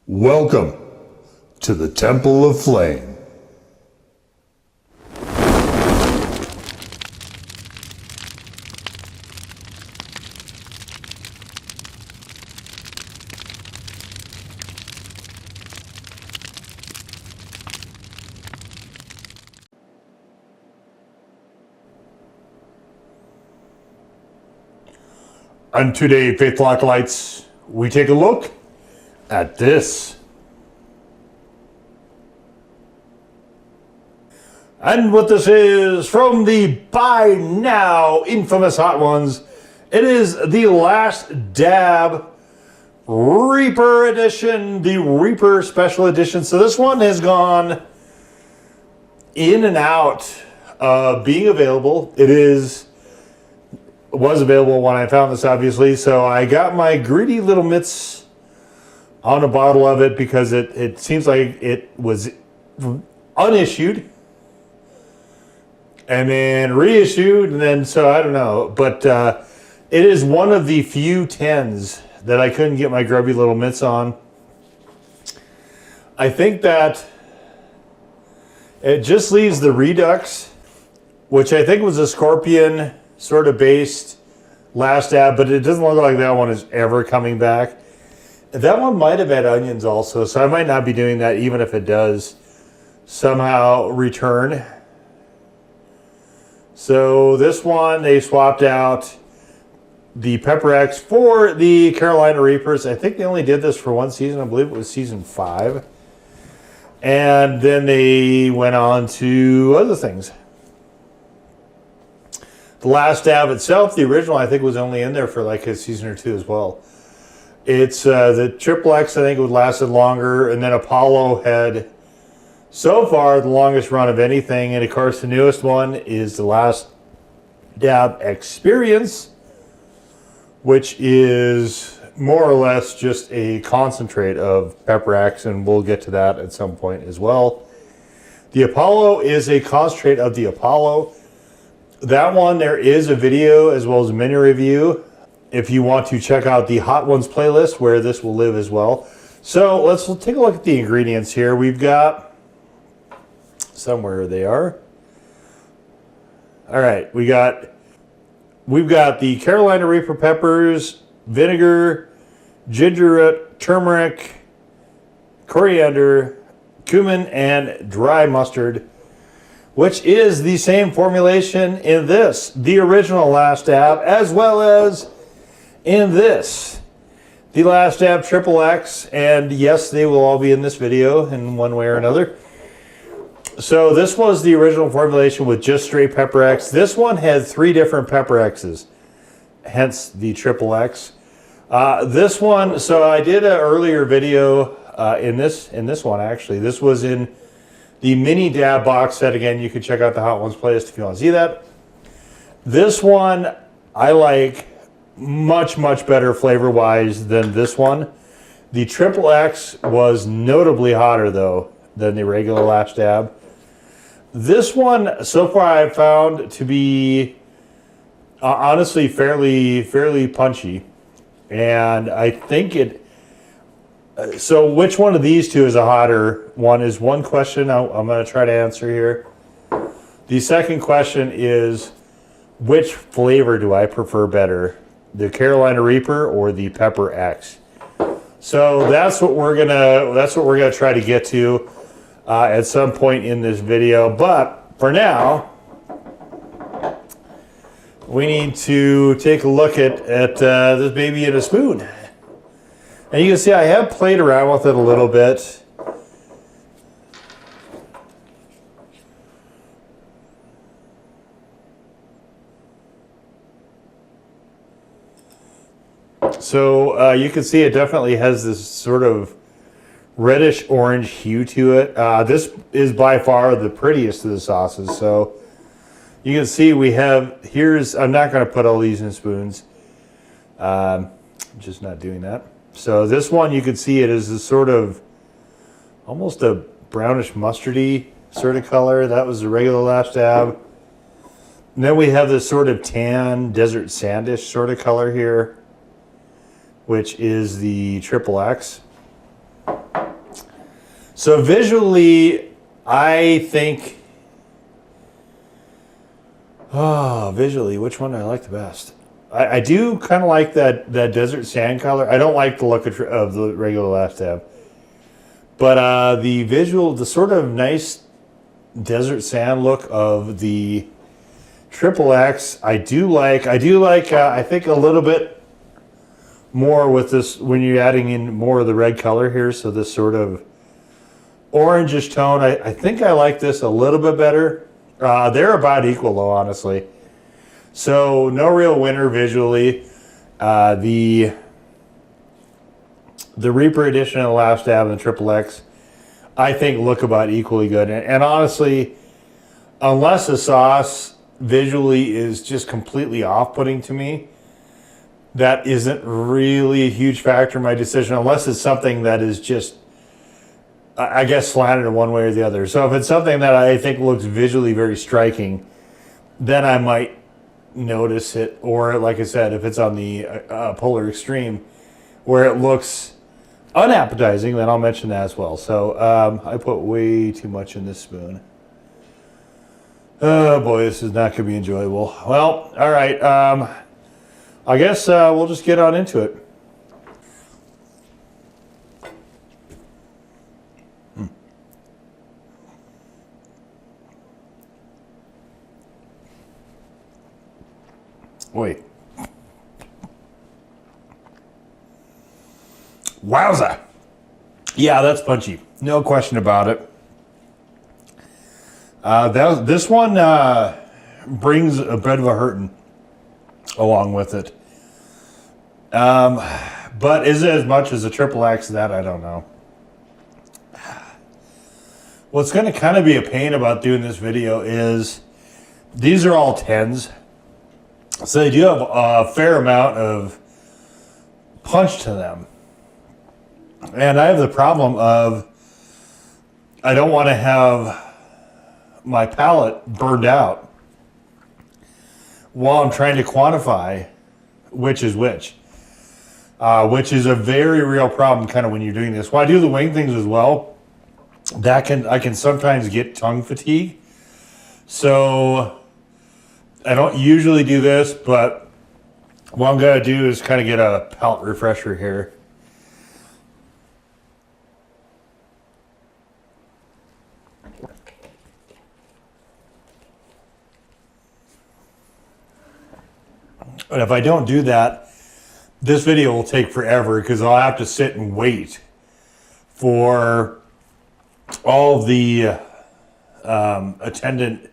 Welcome to the Temple of Flame. And today, Faithful Acolytes, we take a look at this. And what this is from the by now infamous Hot Ones, it is the Last Dab Reaper Edition, the Reaper Special Edition. So this one has gone in and out being available. It was available when I found this, obviously. So I got my greedy little mitts on a bottle of it because it seems like it was unissued and then reissued, and then, so I don't know. But it is one of the few 10s that I couldn't get my grubby little mitts on. I think that it just leaves the Redux, which I think was a Scorpion sort of based Last Dab, but it doesn't look like that one is ever coming back. That one might have had onions also, so I might not be doing that even if it does somehow return. So this one, they swapped out the Pepper X for the Carolina Reapers. I think they only did this for one season. I believe it was season 5. And then they went on to other things. The Last Dab itself, the original, I think was only in there for like a season or 2 as well. It's the XXX, I think, would lasted longer, and then Apollo had so far the longest run of anything, and of course the newest one is the Last Dab Experience, which is more or less just a concentrate of Pepper X, and we'll get to that at some point as well. The Apollo is a concentrate of the Apollo. That one, there is a video as well as a mini review if you want to check out the Hot Ones playlist where this will live as well. So let's take a look at the ingredients here. We've got, somewhere they are. All right, we've got the Carolina Reaper peppers, vinegar, ginger root, turmeric, coriander, cumin, and dry mustard, which is the same formulation in this, the original Last Dab, as well as in this, the Last Dab XXX, and yes, they will all be in this video in one way or another. So this was the original formulation with just straight Pepper X. This one had 3 different Pepper X's, hence the XXX. This one, so I did an earlier video in this one actually. This was in the Mini Dab box set. Again, you can check out the Hot Ones playlist if you want to see that. This one I like much better flavor wise than this one. The XXX was notably hotter though than the regular Last Dab. This one so far I've found to be honestly fairly punchy, and I think it, so which one of these two is a hotter one is one question I'm going to try to answer here. The second question is, which flavor do I prefer better, the Carolina Reaper or the Pepper X? So that's what we're gonna try to get to at some point in this video. But for now, we need to take a look at this baby in a spoon. And you can see I have played around with it a little bit. So you can see it definitely has this sort of reddish orange hue to it. This is by far the prettiest of the sauces. So you can see we have, I'm not going to put all these in spoons. I'm just not doing that. So this one, you can see it is a sort of almost a brownish mustardy sort of color. That was the regular Last Dab. And then we have this sort of tan, desert sandish sort of color here, which is the XXX. So visually, I think, visually, which one do I like the best? I do kind of like that desert sand color. I don't like the look of the regular Last Dab. But the visual, the sort of nice desert sand look of the XXX, I do like. I think a little bit more with this when you're adding in more of the red color here. So this sort of orangish tone. I think I like this a little bit better. They're about equal though, honestly. So no real winner visually. The Reaper edition of the Last Dab and the XXX, I think look about equally good. And honestly, unless the sauce visually is just completely off-putting to me, that isn't really a huge factor in my decision, unless it's something that is just, I guess, slanted in one way or the other. So if it's something that I think looks visually very striking, then I might notice it. Or like I said, if it's on the polar extreme where it looks unappetizing, then I'll mention that as well. So I put way too much in this spoon. Oh boy, this is not going to be enjoyable. Well, all right. I guess we'll just get on into it. Wait. Wowza. Yeah, that's punchy. No question about it. This one brings a bit of a hurting along with it. But is it as much as a XXX? That I don't know. What's going to kind of be a pain about doing this video is these are all 10s. So they do have a fair amount of punch to them. And I have the problem of I don't want to have my palate burned out while I'm trying to quantify which is which is a very real problem kind of when you're doing this. When I do the wing things as well, I can sometimes get tongue fatigue. So I don't usually do this, but what I'm going to do is kind of get a palate refresher here. And if I don't do that, this video will take forever because I'll have to sit and wait for all of the attendant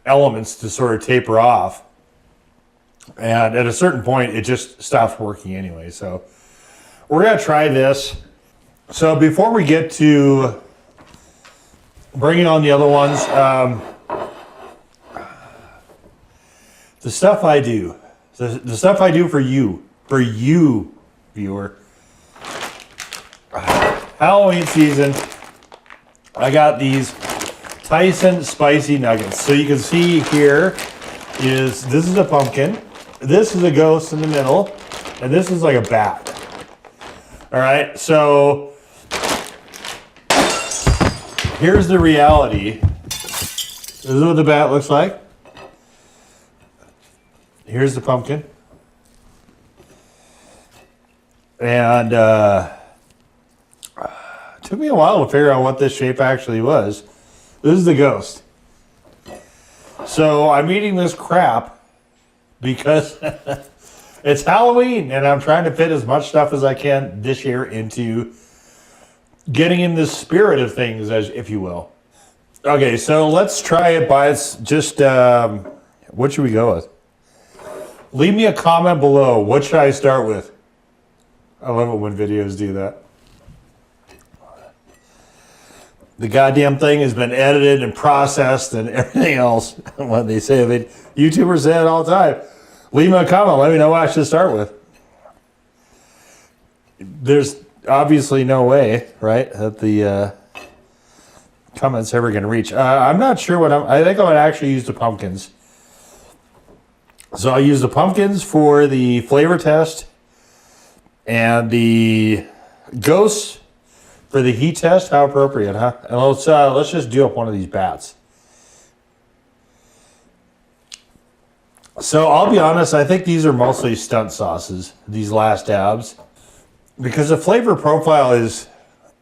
elements to sort of taper off. And at a certain point, it just stops working anyway. So we're going to try this. So before we get to bringing on the other ones, the stuff I do, the stuff I do for you, viewer. Halloween season, I got these Tyson Spicy Nuggets. So you can see here this is a pumpkin, this is a ghost in the middle, and this is like a bat. All right, so here's the reality. This is what the bat looks like. Here's the pumpkin. And it took me a while to figure out what this shape actually was. This is the ghost. So I'm eating this crap because it's Halloween and I'm trying to fit as much stuff as I can this year into getting in the spirit of things, as if you will. Okay, so let's try it by just what should we go with? Leave me a comment below. What should I start with? I love it when videos do that. The goddamn thing has been edited and processed and everything else. What they say of it, YouTubers say it all the time. Leave me a comment. Let me know what I should start with. There's obviously no way, right, that the comments ever going to reach. I'm not sure what I think I'm going to actually use the pumpkins. So I'll use the pumpkins for the flavor test and the ghosts For the heat test, how appropriate, huh? And let's just do up one of these bats. So I'll be honest, I think these are mostly stunt sauces, these Last Dabs. Because the flavor profile is,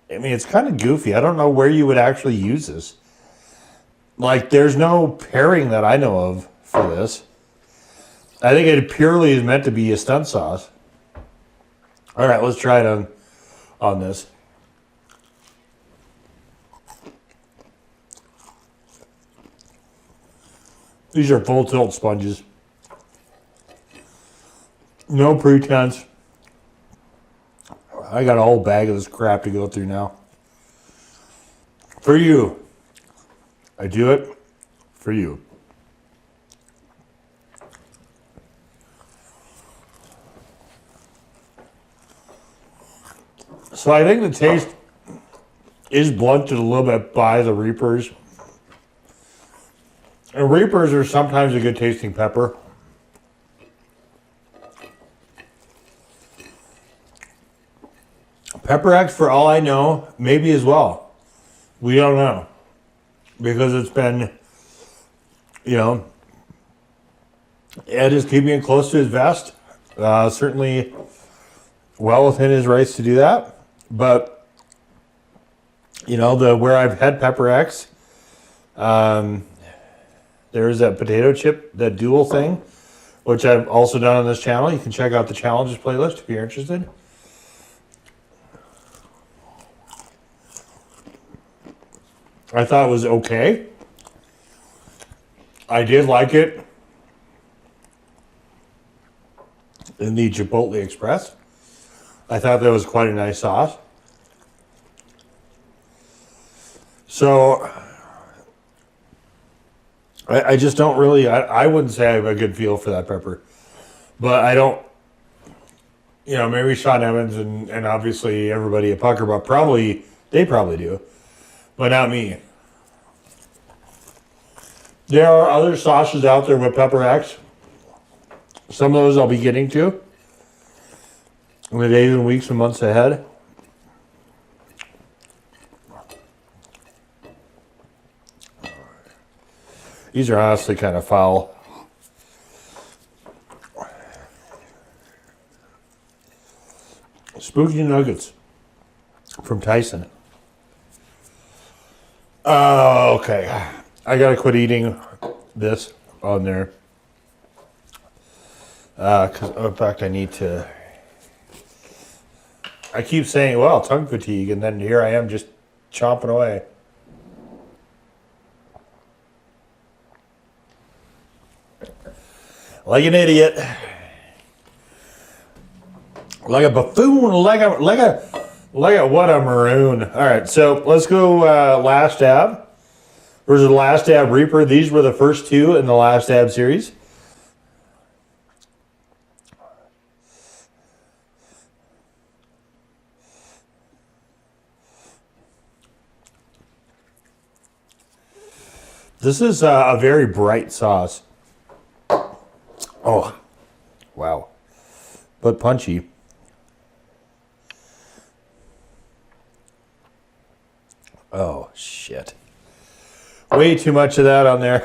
I mean, it's kind of goofy. I don't know where you would actually use this. Like, there's no pairing that I know of for this. I think it purely is meant to be a stunt sauce. All right, let's try it on this. These are full tilt sponges. No pretense. I got a whole bag of this crap to go through now. For you. I do it for you. So I think the taste is blunted a little bit by the Reapers. And Reapers are sometimes a good tasting pepper. Pepper X, for all I know, maybe as well. We don't know. Because it's been, you know, Ed is keeping it close to his vest. Certainly well within his rights to do that. But, you know, where I've had Pepper X, there's that potato chip, that dual thing, which I've also done on this channel. You can check out the challenges playlist if you're interested. I thought it was okay. I did like it in the Chipotle Express. I thought that was quite a nice sauce. So I just don't really, I wouldn't say I have a good feel for that pepper. But I don't, you know, maybe Sean Evans and obviously everybody at Pucker, but they probably do. But not me. There are other sauces out there with Pepper X. Some of those I'll be getting to in the days and weeks and months ahead. These are honestly kind of foul. Spooky Nuggets from Tyson. Oh, okay. I gotta quit eating this on there. Because, in fact, I need to. I keep saying, well, tongue fatigue, and then here I am just chomping away. Like an idiot. Like a buffoon, like a what a maroon. All right, so let's go Last Dab versus Last Dab Reaper. These were the first two in the Last Dab series. This is a very bright sauce. Oh, wow. But punchy. Oh, shit. Way too much of that on there.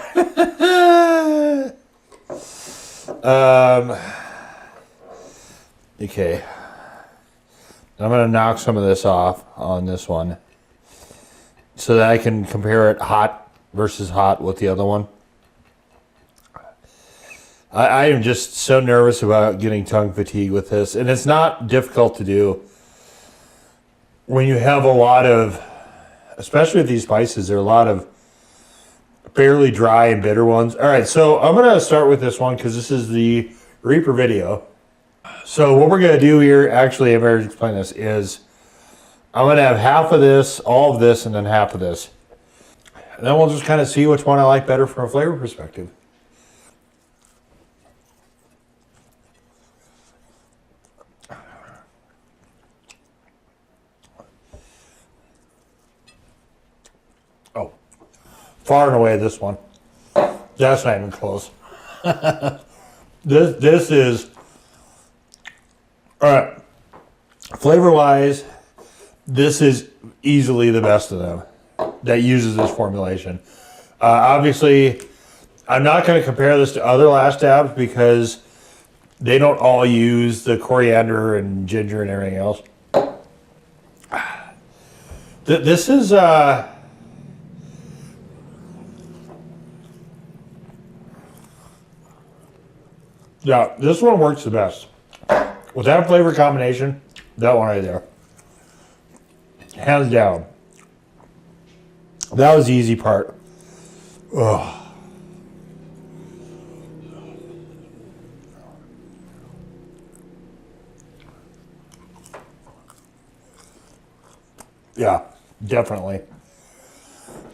Okay. I'm going to knock some of this off on this one so that I can compare it hot versus hot with the other one. I am just so nervous about getting tongue fatigue with this. And it's not difficult to do when you have a lot of, especially with these spices, there are a lot of fairly dry and bitter ones. All right, so I'm going to start with this one because this is the Reaper video. So what we're going to do here, actually, I've already explained this, is I'm going to have half of this, all of this, and then half of this. And then we'll just kind of see which one I like better from a flavor perspective. Oh, far and away this one. That's not even close. This is, all right, flavor-wise, this is easily the best of them that uses this formulation. Obviously, I'm not going to compare this to other Last Dabs because they don't all use the coriander and ginger and everything else. This is yeah, this one works the best. With that flavor combination, that one right there. Hands down. That was the easy part. Ugh. Yeah, definitely.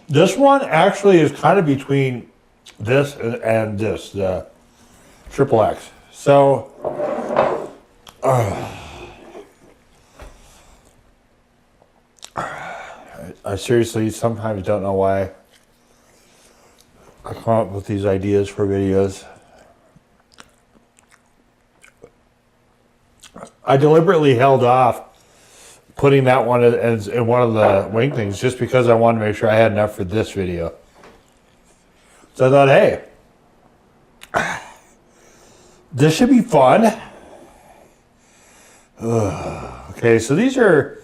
This one actually is kind of between this and this, the XXX. So, I seriously sometimes don't know why I come up with these ideas for videos. I deliberately held off putting that one as in one of the wing things just because I wanted to make sure I had enough for this video. So I thought, hey, this should be fun. Ugh. Okay, so these are,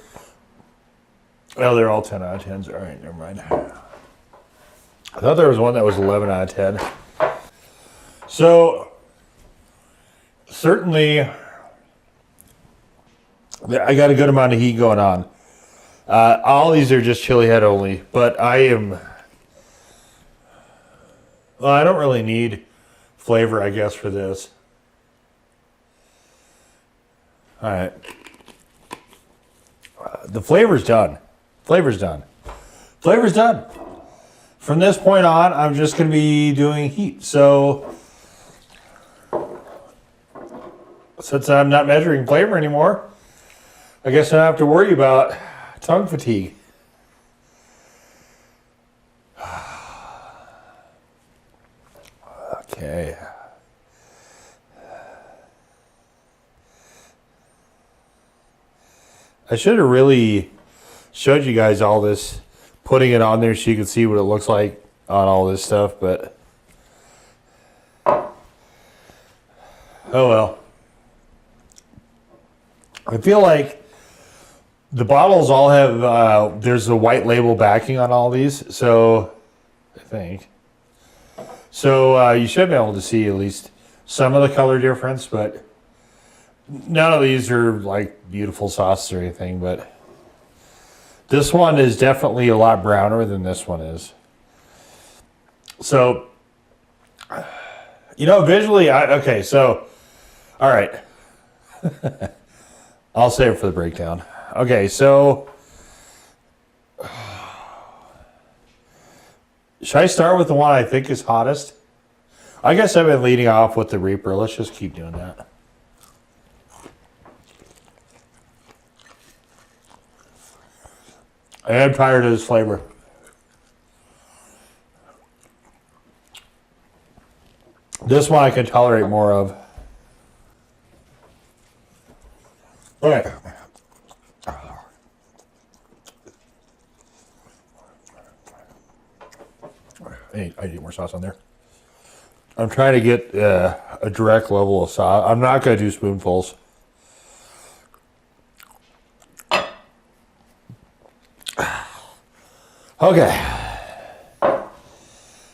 well, they're all 10 out of 10s. All right, never mind. I thought there was one that was 11 out of 10. So, certainly, I got a good amount of heat going on. All these are just chili head only, but I am, well, I don't really need flavor, I guess, for this. All right. The flavor's done. Flavor's done. Flavor's done. From this point on, I'm just going to be doing heat. So, since I'm not measuring flavor anymore, I guess I don't have to worry about tongue fatigue. Okay. I should have really showed you guys all this, putting it on there so you could see what it looks like on all this stuff, but oh well. I feel like the bottles all have, there's a white label backing on all these, so I think. So you should be able to see at least some of the color difference, but none of these are like beautiful sauces or anything, but this one is definitely a lot browner than this one is. So, you know, visually, okay, so, all right. I'll save it for the breakdown. Okay, so, should I start with the one I think is hottest? I guess I've been leading off with the Reaper. Let's just keep doing that. I'm tired of this flavor. This one I can tolerate more of. All right. I need more sauce on there. I'm trying to get a direct level of sauce. I'm not going to do spoonfuls. Okay.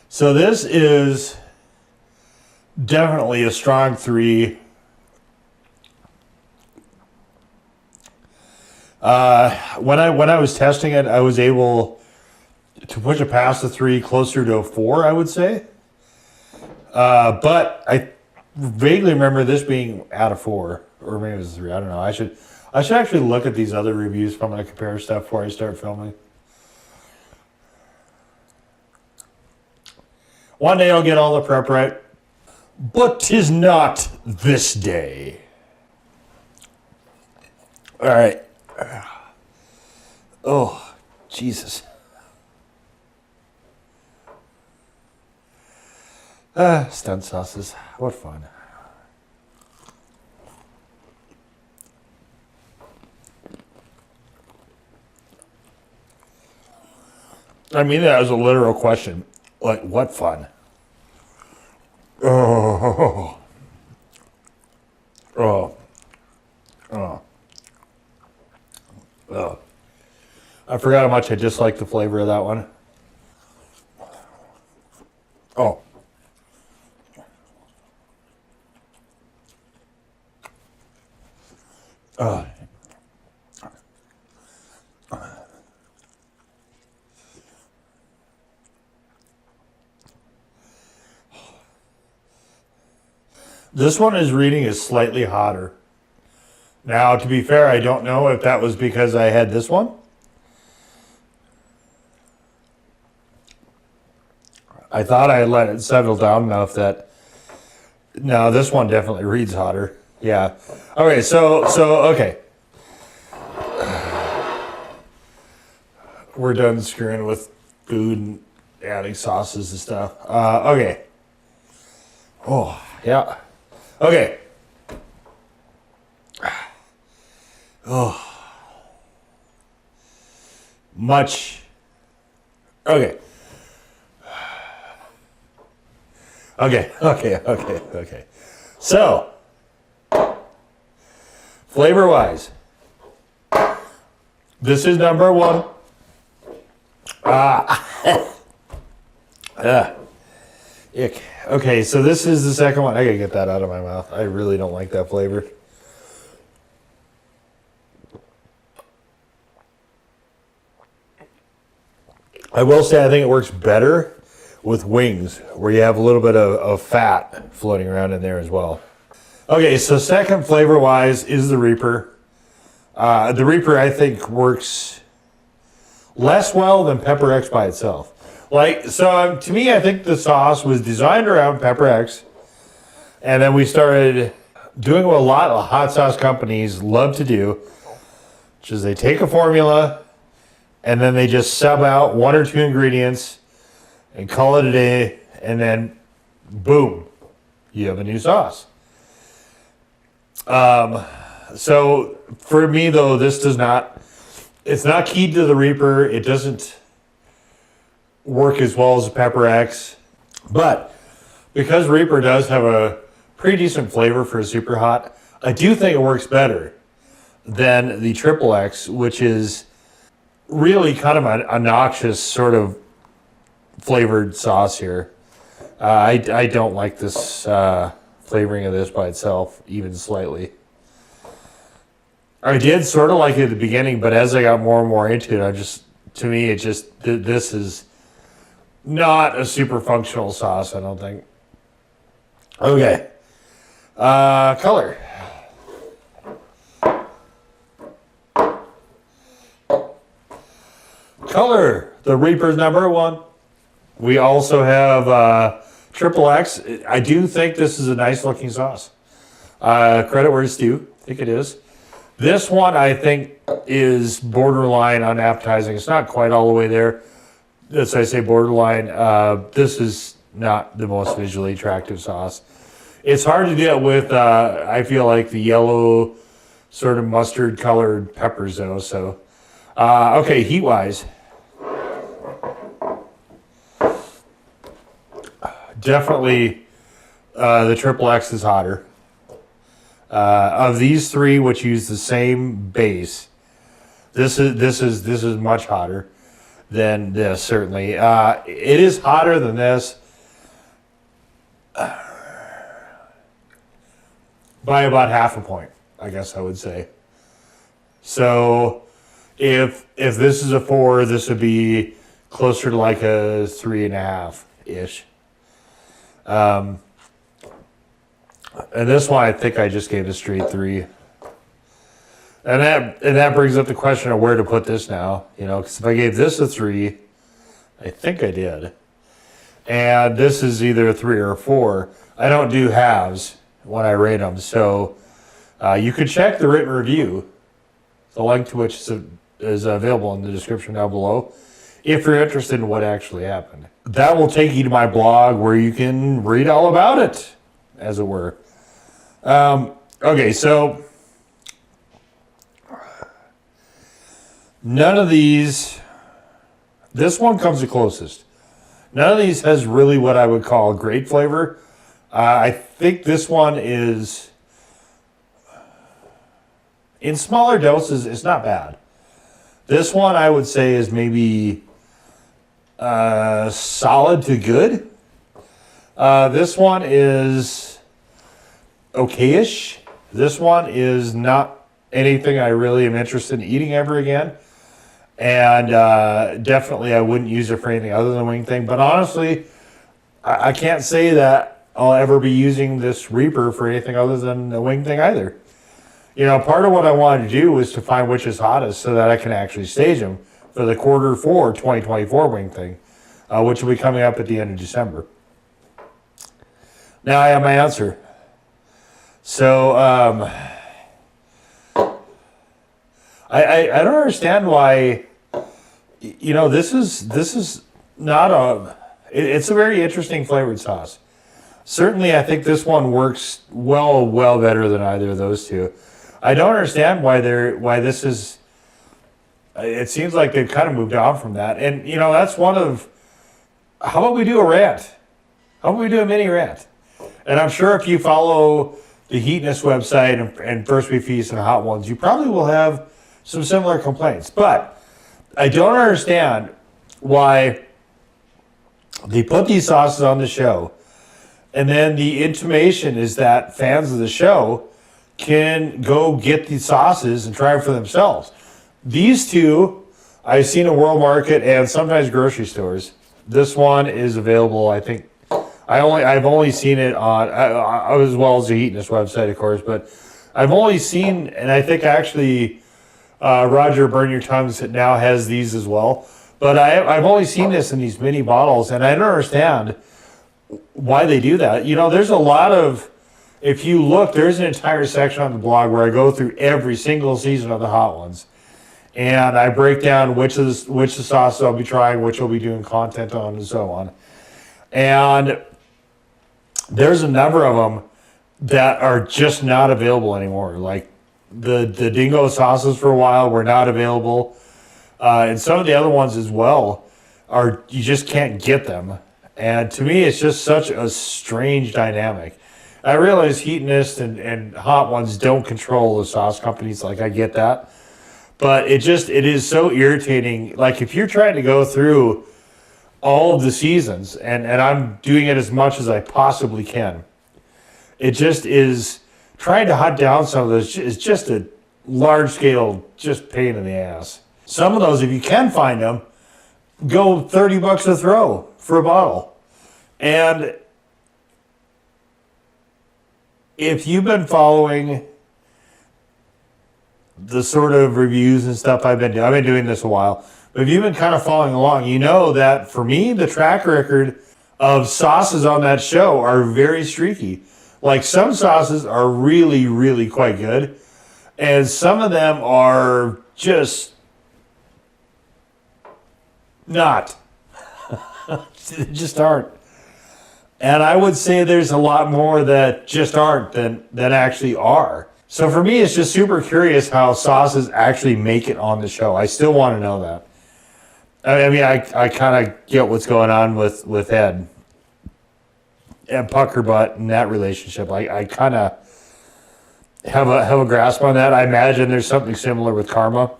So this is definitely a strong 3. When I was testing it, I was able to push it past the 3, closer to a 4, I would say. But I vaguely remember this being out of 4, or maybe it was 3. I don't know. I should actually look at these other reviews if I'm going to compare stuff before I start filming. One day I'll get all the prep right, but 'tis not this day. All right. Oh, Jesus. Stunt sauces. What fun. I mean that as a literal question. Like, what fun? Oh. Oh. Oh. Oh. I forgot how much I dislike the flavor of that one. Oh. This one is reading is slightly hotter. Now, to be fair, I don't know if that was because I had this one. I thought I let it settle down enough that... No, this one definitely reads hotter. Yeah. Okay, so okay. We're done screwing with food and adding sauces and stuff. Okay. Oh, yeah. Okay. Oh. Much. Okay. Okay. So, flavor-wise, this is number one. Ick. Okay, so this is the second one. I gotta get that out of my mouth. I really don't like that flavor. I will say I think it works better with wings, where you have a little bit of fat floating around in there as well. Okay, so second flavor-wise is the Reaper. The Reaper, I think, works less well than Pepper X by itself. To me, I think the sauce was designed around Pepper X, and then we started doing what a lot of hot sauce companies love to do, which is they take a formula, and then they just sub out one or two ingredients and call it a day, and then boom, you have a new sauce. So for me though, it's not keyed to the Reaper. It doesn't work as well as the Pepper X, but because Reaper does have a pretty decent flavor for a super hot, I do think it works better than the XXX, which is really kind of a noxious sort of flavored sauce here. I don't like this flavoring of this by itself, even slightly. I did sort of like it at the beginning, but as I got more and more into it, this is not a super functional sauce, I don't think. Okay. Color. Color. The Reaper's number one. We also have XXX. I do think this is a nice looking sauce. Credit where it's due. I think it is. This one I think is borderline unappetizing. It's not quite all the way there. As I say, borderline. This is not the most visually attractive sauce. It's hard to deal with, I feel like, the yellow sort of mustard colored peppers though. So, okay, heat wise. Definitely the XXX is hotter. Of these three, which use the same base, this is much hotter than this, certainly. It is hotter than this by about half a point, I guess I would say. So if this is a 4, this would be closer to like a 3.5-ish. And this one, I think I just gave a straight 3. And that brings up the question of where to put this now. You know, because if I gave this a 3, I think I did. And this is either a 3 or a 4. I don't do halves when I rate them. So you could check the written review, the link to which is available in the description down below, if you're interested in what actually happened. That will take you to my blog where you can read all about it, as it were. Okay, so none of these This one comes the closest. None of these has really what I would call great flavor. I think this one is, in smaller doses, it's not bad. This one I would say is maybe solid to good. This one is okay-ish. This one is not anything I really am interested in eating ever again. And definitely I wouldn't use it for anything other than a wing thing. But honestly, I can't say that I'll ever be using this Reaper for anything other than a wing thing either. You know, part of what I wanted to do was to find which is hottest so that I can actually stage them for the Q4 2024 wing thing, which will be coming up at the end of December. Now I have my answer. So, I don't understand why, you know, this is not a, it's a very interesting flavored sauce. Certainly I think this one works well better than either of those two. I don't understand why this is, it seems like they've kind of moved on from that. And, you know, that's one of, how about we do a rant? How about we do a mini rant? And I'm sure if you follow the Heatness website and First We Feast and Hot Ones, you probably will have some similar complaints. But I don't understand why they put these sauces on the show, and then the intimation is that fans of the show can go get these sauces and try them for themselves. These two I've seen at World Market and sometimes grocery stores. This one is available, I think. I've only seen it on, as well as the Heatness website, of course, but I've only seen, and I think actually Roger Burn Your Tongues now has these as well. But I've only seen this in these mini bottles, and I don't understand why they do that. You know, there's a lot of, if you look, there's an entire section on the blog where I go through every single season of the Hot Ones. And I break down which the sauces I'll be trying, which I'll be doing content on, and so on. And there's a number of them that are just not available anymore. Like the Dingo sauces for a while were not available. And some of the other ones as well are, you just can't get them. And to me, it's just such a strange dynamic. I realize Heatness and Hot Ones don't control the sauce companies. Like, I get that. But it is so irritating. Like, if you're trying to go through all of the seasons, and I'm doing it as much as I possibly can, it just is, trying to hunt down some of those is just a large-scale just pain in the ass. Some of those, if you can find them, go $30 a throw for a bottle. And if you've been following the sort of reviews and stuff I've been doing this a while, but if you've been kind of following along, you know that for me, the track record of sauces on that show are very streaky. Like, some sauces are really, really quite good, and some of them are just not. They just aren't. And I would say there's a lot more that just aren't than actually are. So for me, it's just super curious how sauces actually make it on the show. I still want to know that. I mean, I kind of get what's going on with Ed and Puckerbutt and that relationship. I kind of have a grasp on that. I imagine there's something similar with Karma.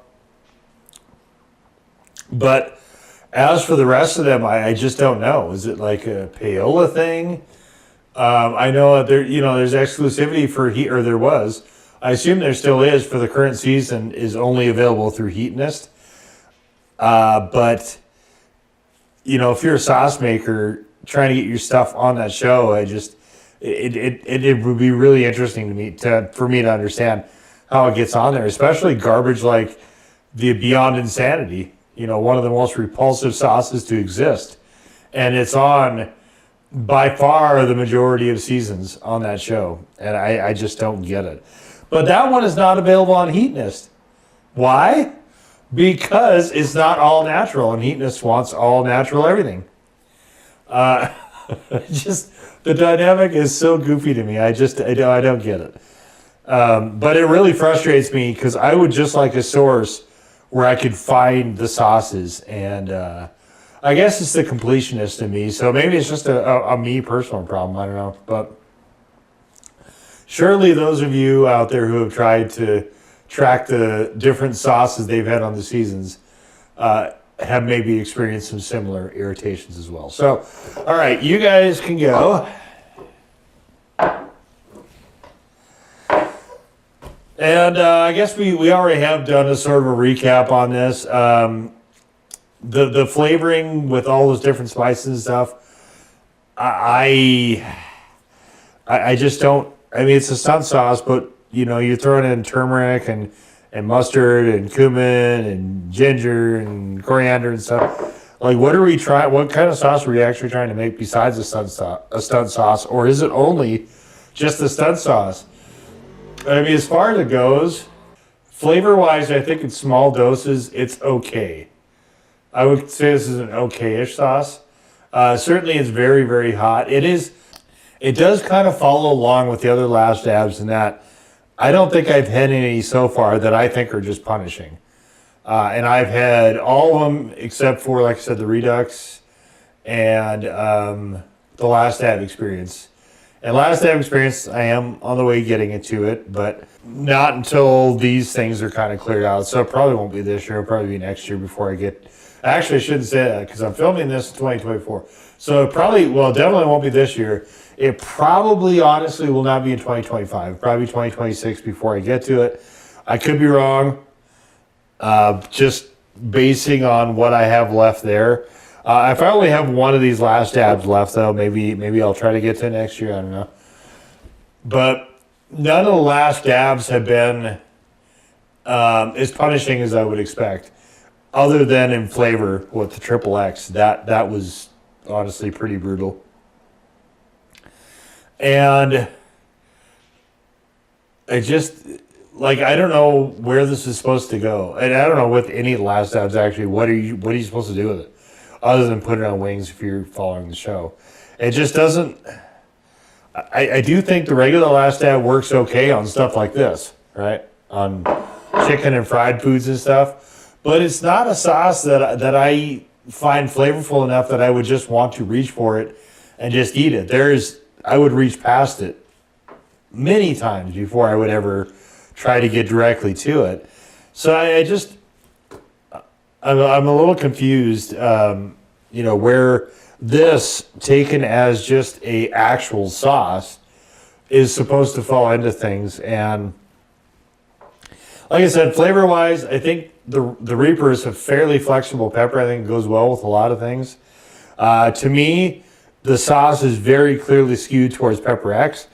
But as for the rest of them, I just don't know. Is it like a payola thing? I know that there's exclusivity for Heat, or there was. I assume there still is for the current season, is only available through Heatness. But, you know, if you're a sauce maker trying to get your stuff on that show, it would be really interesting for me to understand how it gets on there, especially garbage like the Beyond Insanity, you know, one of the most repulsive sauces to exist. And it's on by far the majority of seasons on that show. And I just don't get it. But that one is not available on Heatness. Why? Because it's not all natural, and Heatness wants all natural everything. Just the dynamic is so goofy to me. I don't get it. But it really frustrates me because I would just like a source where I could find the sauces and I guess it's the completionist in me. So maybe it's just a me personal problem. I don't know. But surely those of you out there who have tried to track the different sauces they've had on the seasons have maybe experienced some similar irritations as well. So, all right, you guys can go. And I guess we already have done a sort of a recap on this. The flavoring with all those different spices and stuff, I just don't. I mean, it's a stunt sauce, but you know, you're throwing in turmeric and mustard and cumin and ginger and coriander and stuff. Like, what are we trying? What kind of sauce are we actually trying to make besides a stunt sauce, or is it only just a stunt sauce? I mean, as far as it goes, flavor-wise, I think in small doses, it's okay. I would say this is an okay-ish sauce. Certainly, it's very, very hot. It does kind of follow along with the other Last Dabs in that I don't think I've had any so far that I think are just punishing. And I've had all of them except for, like I said, the Redux and the Last Dab Experience. And Last Dab Experience, I am on the way getting into it, but not until these things are kind of cleared out. So it probably won't be this year. It'll probably be next year before I get... Actually, I shouldn't say that because I'm filming this in 2024. So it definitely won't be this year. It probably, honestly, will not be in 2025. Probably 2026 before I get to it. I could be wrong. Just basing on what I have left there. If I only have one of these Last Dabs left, though, maybe I'll try to get to it next year. I don't know. But none of the Last Dabs have been as punishing as I would expect. Other than in flavor with the XXX. That was honestly pretty brutal. And I just, like, I don't know where this is supposed to go. And I don't know with any Last Dabs, actually, what are you supposed to do with it? Other than put it on wings if you're following the show. It just doesn't... I do think the regular Last Dab works okay on stuff like this, right? On chicken and fried foods and stuff. But it's not a sauce that I find flavorful enough that I would just want to reach for it and just eat it. I would reach past it many times before I would ever try to get directly to it. So I'm a little confused, where this, taken as just a actual sauce, is supposed to fall into things. And like I said, flavor-wise, I think the Reaper is a fairly flexible pepper. I think it goes well with a lot of things. To me, the sauce is very clearly skewed towards Pepper X.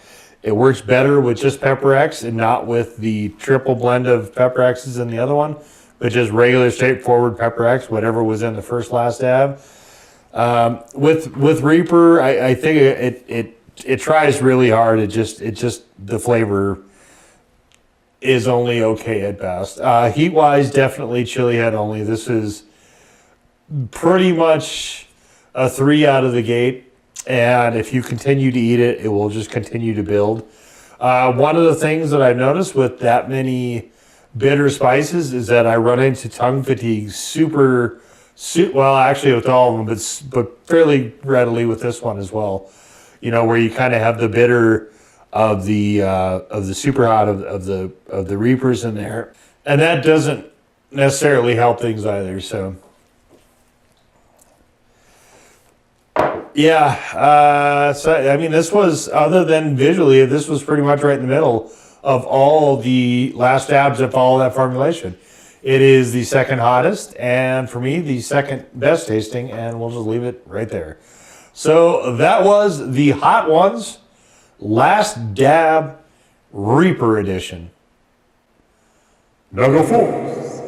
It works better with just Pepper X and not with the triple blend of Pepper X's in the other one, but just regular, straightforward Pepper X, whatever was in the first Last Dab. With Reaper, I think it tries really hard. It just the flavor is only okay at best. Heat-wise, definitely chili head only. This is pretty much a 3 out of the gate. And if you continue to eat it, it will just continue to build. One of the things that I've noticed with that many bitter spices is that I run into tongue fatigue well, actually with all of them, but fairly readily with this one as well. Where you kind of have the bitter of the super hot of the Reapers in there, and that doesn't necessarily help things either. So. Yeah, I mean, this was, other than visually, this was pretty much right in the middle of all the Last Dabs that follow that formulation. It is the second hottest, and for me, the second best tasting, and we'll just leave it right there. So that was the Hot Ones Last Dab Reaper Edition. Now go forth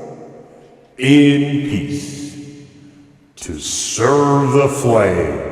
in peace to serve the flame.